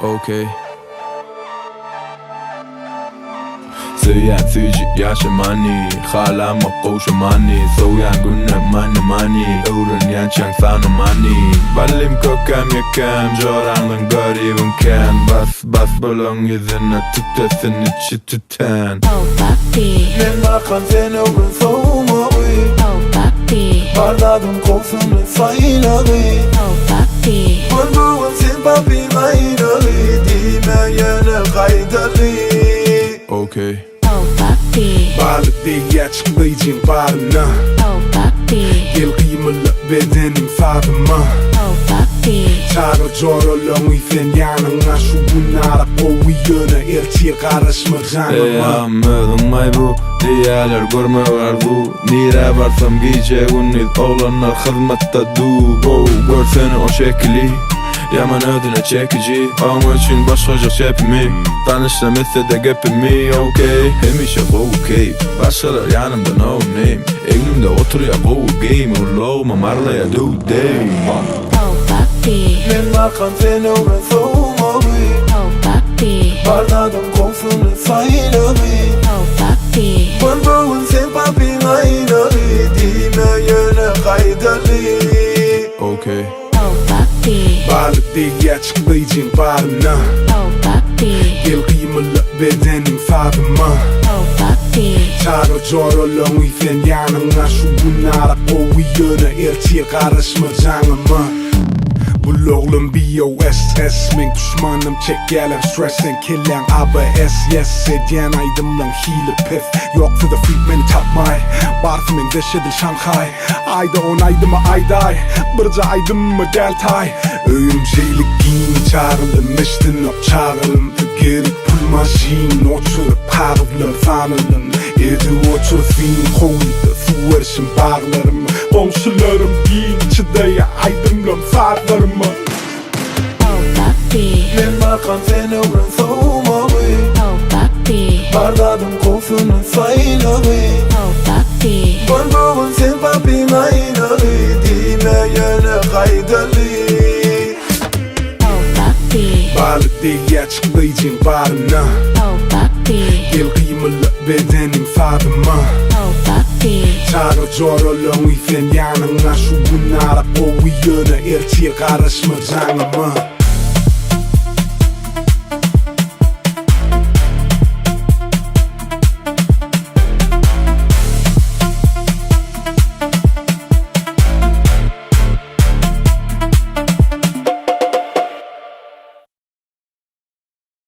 Okay. Söyen süjü yaşamani Halama koşamani Soyan günne mani Öğrenyen çang sana mani Balim kökem yekem Joranlın garibim ken Bas balon yüzüne tütesin içi tüten Oh papi Men bakan sen ömrün soğuma Oh papi Bardadım koksunu sayıladı Oh papi Bulduğun sen papi gayralı Dime yine kaydalı Okay. Oh papi Balık değil açıklayacağım barına Oh papi Gel kıymalı bedenim fadıma Oh papi Çağrı corolong isen yanına Şu bunlara koyuyuna elçiye karışma canıma Anladım bu diğerler görme vardu Nire varsam giyeceğin iz oğlanlar hizmette du Görsene o şekli Yaman ödüne çekici Ama için başlayacak şepimi Tanıştım etse de gepimi okay Hemişe okay Başkalar yanımda no name Elimde oturuyor bu game Ulağıma marlaya do day Oh papi Men bakan sen ömrün soğuma Oh papi Bardadım koksunu sayıladı Oh papi Bulduğun sen papi gayralı Dime yine kaydalı Okay. Oh papi Balık değil açıklayacağım barına Oh papi Gel kıymalı bedenim fadıma Oh papi Çağrı corolong isen yanına Şu bunlara koyuyuna elçiye karışma canıma Buloğlum B.O.S.S Min düşmanım çekelim stressen killen ABS yes Edyen aydımlan hile pif Yok for the freak meni tapmay Barf min deşedil Shanghai Ayda on aydıma ayday Bırca aydıma deltay Öğüm şeylik giyin çağrılım Meştin op çağrılım Geri pul maşin Oturup parılım fanılım Edi otur fin koydu Su erşim bağlarım Komşularım giyin çıdaya aydımlan farlarım Oh papi Men bakan sen ömrün soğuma Oh papi Bardadım koksunu sayıladı Oh papi Bulduğun sen papi gayralı Dime yine kaydalı Oh papi Balık değil açıklayacağım barına Oh papi Gel kıymalı bedenim fadıma Oh papi Çağrı corolong isen yanına Şu bunlara koyuyuna elçiye karışma canıma